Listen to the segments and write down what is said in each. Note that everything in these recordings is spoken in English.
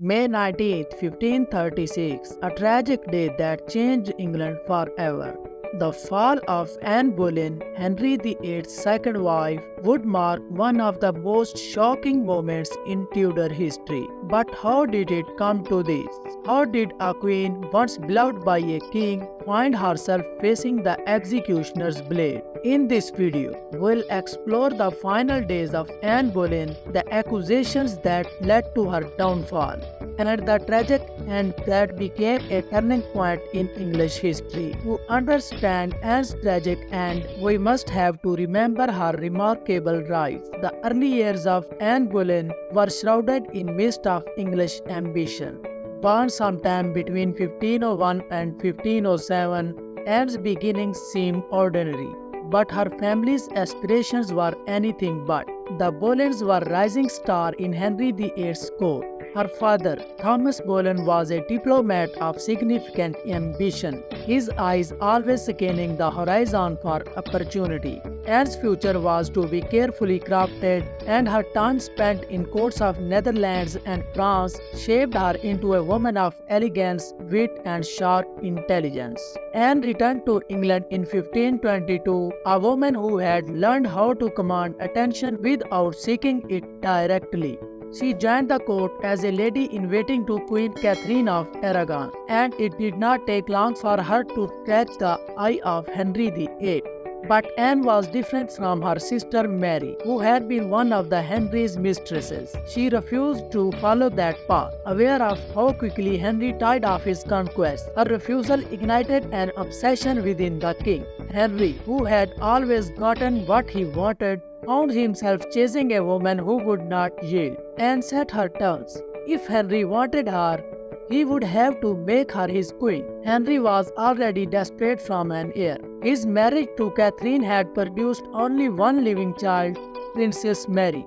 May 19th, 1536, a tragic day that changed England forever. The fall of Anne Boleyn, Henry VIII's second wife, would mark one of the most shocking moments in Tudor history. But how did it come to this? How did a queen, once beloved by a king, find herself facing the executioner's blade? In this video, we'll explore the final days of Anne Boleyn, the accusations that led to her downfall, and the tragic end that became a turning point in English history. To understand Anne's tragic end, we must have to remember her remarkable rise. The early years of Anne Boleyn were shrouded in mist of English ambition. Born sometime between 1501 and 1507, Anne's beginnings seem ordinary, but her family's aspirations were anything but. The Boleyns were rising star in Henry VIII's court. Her father, Thomas Boleyn, was a diplomat of significant ambition, his eyes always scanning the horizon for opportunity. Anne's future was to be carefully crafted, and her time spent in courts of Netherlands and France shaped her into a woman of elegance, wit, and sharp intelligence. Anne returned to England in 1522, a woman who had learned how to command attention without seeking it directly. She joined the court as a lady in waiting to Queen Catherine of Aragon, and it did not take long for her to catch the eye of Henry VIII. But Anne was different from her sister Mary, who had been one of the Henry's mistresses. She refused to follow that path. Aware of how quickly Henry tied off his conquest, her refusal ignited an obsession within the king. Henry, who had always gotten what he wanted, found himself chasing a woman who would not yield, and set her terms. If Henry wanted her, he would have to make her his queen. Henry was already desperate from an heir. His marriage to Catherine had produced only one living child, Princess Mary,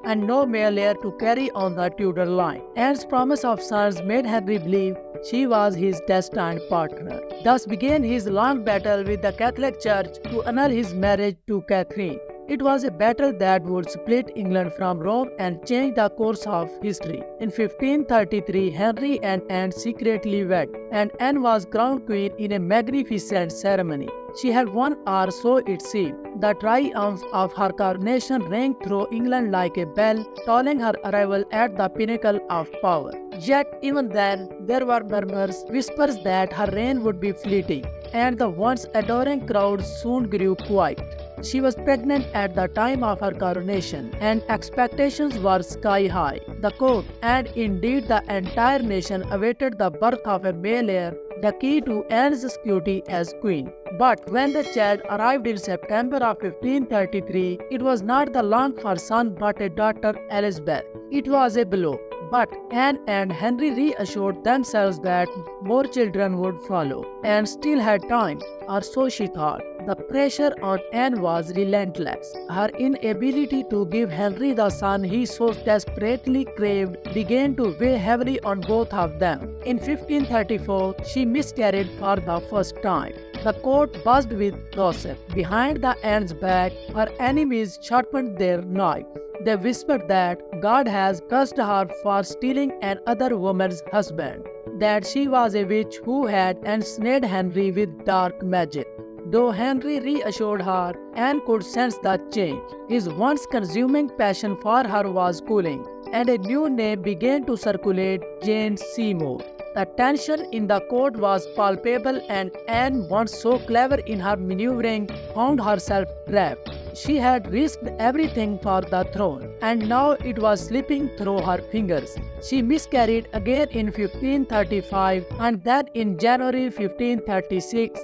and no male heir to carry on the Tudor line. Anne's promise of sons made Henry believe she was his destined partner. Thus began his long battle with the Catholic Church to annul his marriage to Catherine. It was a battle that would split England from Rome and change the course of history. In 1533, Henry and Anne secretly wed, and Anne was crowned queen in a magnificent ceremony. She had won, or so it seemed. The triumph of her coronation rang through England like a bell, tolling her arrival at the pinnacle of power. Yet, even then, there were murmurs, whispers that her reign would be fleeting, and the once adoring crowd soon grew quiet. She was pregnant at the time of her coronation, and expectations were sky high. The court, and indeed the entire nation, awaited the birth of a male heir, the key to Anne's security as queen. But when the child arrived in September of 1533, it was not the longed-for son but a daughter, Elizabeth. It was a blow. But Anne and Henry reassured themselves that more children would follow, and still had time, or so she thought. The pressure on Anne was relentless. Her inability to give Henry the son he so desperately craved began to weigh heavily on both of them. In 1534, she miscarried for the first time. The court buzzed with gossip. Behind the Anne's back, her enemies sharpened their knives. They whispered that God has cursed her for stealing another woman's husband, that she was a witch who had ensnared Henry with dark magic. Though Henry reassured her, Anne could sense the change. His once consuming passion for her was cooling, and a new name began to circulate, Jane Seymour. The tension in the court was palpable, and Anne, once so clever in her maneuvering, found herself trapped. She had risked everything for the throne, and now it was slipping through her fingers. She miscarried again in 1535, and then in January 1536,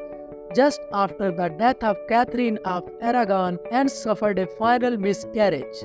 just after the death of Catherine of Aragon, and suffered a final miscarriage.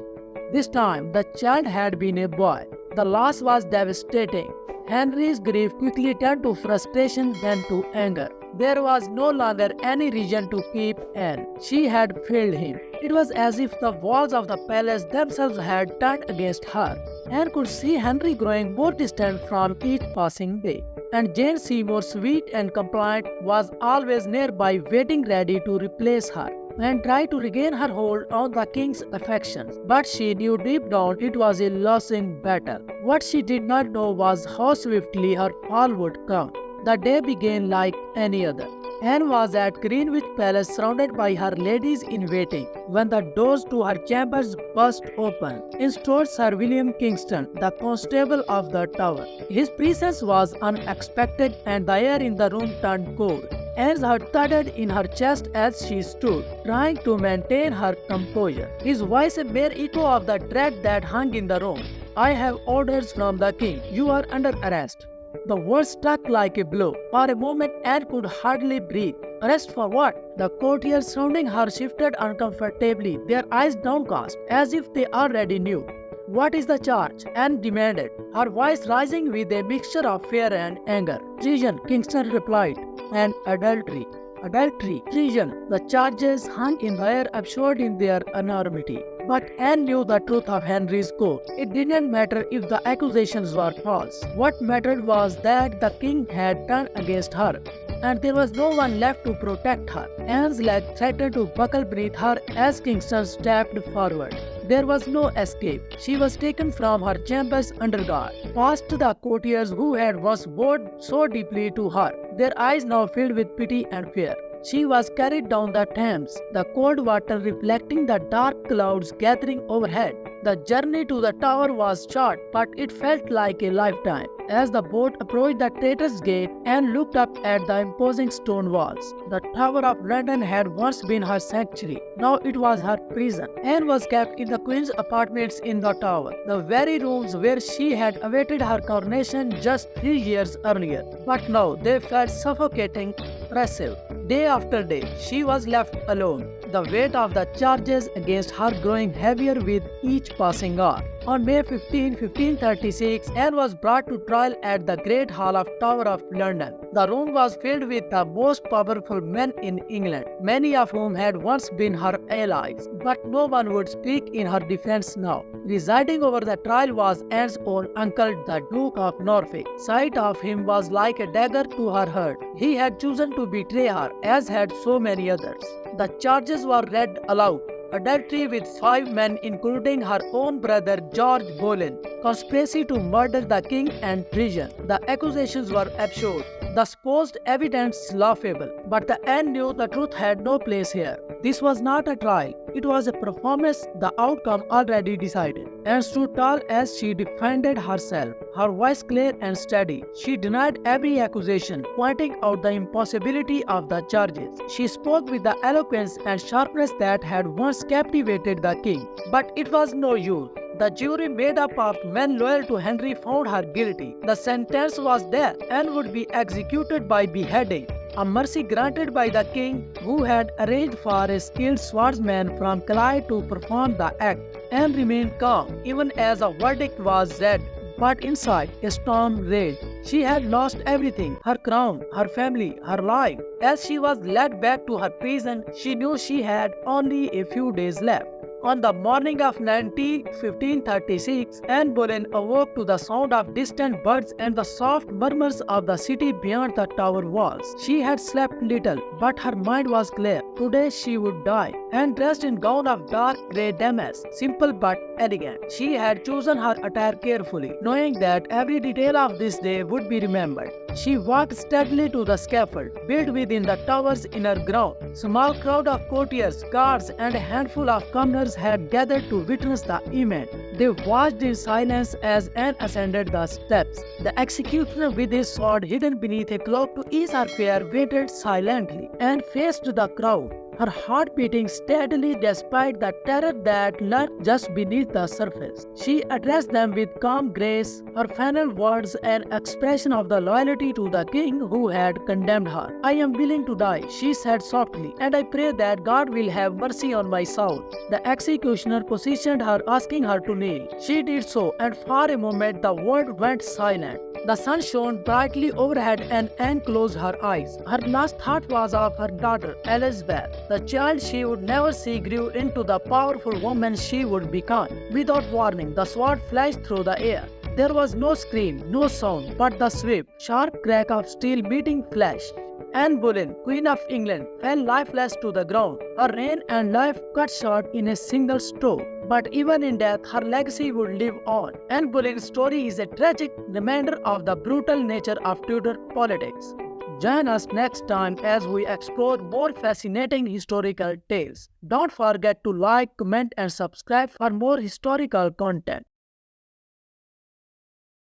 This time, the child had been a boy. The loss was devastating. Henry's grief quickly turned to frustration, then to anger. There was no longer any reason to keep Anne. She had failed him. It was as if the walls of the palace themselves had turned against her. Anne could see Henry growing more distant from each passing day, and Jane Seymour, sweet and compliant, was always nearby waiting ready to replace her. and tried to regain her hold on the king's affections. But she knew deep down it was a losing battle. What she did not know was how swiftly her fall would come. The day began like any other. Anne was at Greenwich Palace surrounded by her ladies in waiting when the doors to her chambers burst open. In strode Sir William Kingston, the constable of the Tower. His presence was unexpected and the air in the room turned cold. Anne's heart thudded in her chest as she stood, trying to maintain her composure. His voice a mere echo of the dread that hung in the room. "I have orders from the king. You are under arrest." The words struck like a blow. For a moment, Anne could hardly breathe. Arrest for what? The courtiers surrounding her shifted uncomfortably, their eyes downcast, as if they already knew. "What is the charge?" Anne demanded, her voice rising with a mixture of fear and anger. "Treason," Kingston replied, "and adultery." Adultery, treason. The charges hung in the air, absurd in their enormity. But Anne knew the truth of Henry's court. It didn't matter if the accusations were false. What mattered was that the king had turned against her, and there was no one left to protect her. Anne's leg threatened to buckle beneath her as Kingston stepped forward. There was no escape. She was taken from her chambers under guard, past the courtiers who had once bowed so deeply to her, their eyes now filled with pity and fear. She was carried down the Thames, the cold water reflecting the dark clouds gathering overhead. The journey to the Tower was short, but it felt like a lifetime. As the boat approached the Traitor's Gate, Anne looked up at the imposing stone walls. The Tower of London had once been her sanctuary. Now it was her prison. Anne was kept in the Queen's apartments in the Tower, the very rooms where she had awaited her coronation just 3 years earlier. But now they felt suffocating, oppressive. Day after day, she was left alone, the weight of the charges against her growing heavier with each passing hour. On May 15, 1536, Anne was brought to trial at the Great Hall of Tower of London. The room was filled with the most powerful men in England, many of whom had once been her allies, but no one would speak in her defense now. Presiding over the trial was Anne's own uncle, the Duke of Norfolk. Sight of him was like a dagger to her heart. He had chosen to betray her, as had so many others. The charges were read aloud. Adultery with 5 men including her own brother George Boleyn, conspiracy to murder the king and treason. The accusations were absurd, the supposed evidence laughable, but the Anne knew the truth had no place here. This was not a trial, it was a performance, the outcome already decided. Anne stood tall as she defended herself, her voice clear and steady. She denied every accusation, pointing out the impossibility of the charges. She spoke with the eloquence and sharpness that had once captivated the king. But it was no use. The jury, made up of men loyal to Henry, found her guilty. The sentence was death and would be executed by beheading, a mercy granted by the king, who had arranged for a skilled swordsman from Calais to perform the act. Anne remained calm, even as a verdict was read. But inside, a storm raged. She had lost everything, her crown, her family, her life. As she was led back to her prison, she knew she had only a few days left. On the morning of 1536, Anne Boleyn awoke to the sound of distant birds and the soft murmurs of the city beyond the tower walls. She had slept little, but her mind was clear. Today she would die. And dressed in gown of dark grey damask, simple but elegant, she had chosen her attire carefully, knowing that every detail of this day would be remembered. She walked steadily to the scaffold, built within the tower's inner ground. Small crowd of courtiers, guards, and a handful of commoners had gathered to witness the event. They watched in silence as Anne ascended the steps. The executioner, with his sword hidden beneath a cloak to ease her fear, waited silently and faced the crowd, her heart beating steadily despite the terror that lurked just beneath the surface. She addressed them with calm grace, her final words an expression of the loyalty to the king who had condemned her. "I am willing to die," she said softly, "and I pray that God will have mercy on my soul." The executioner positioned her, asking her to kneel. She did so, and for a moment the world went silent. The sun shone brightly overhead and Anne closed her eyes. Her last thought was of her daughter, Elizabeth. The child she would never see grew into the powerful woman she would become. Without warning, the sword flashed through the air. There was no scream, no sound, but the swift, sharp crack of steel meeting flesh. Anne Boleyn, Queen of England, fell lifeless to the ground. Her reign and life cut short in a single stroke. But even in death, her legacy would live on. Anne Boleyn's story is a tragic reminder of the brutal nature of Tudor politics. Join us next time as we explore more fascinating historical tales. Don't forget to like, comment, and subscribe for more historical content.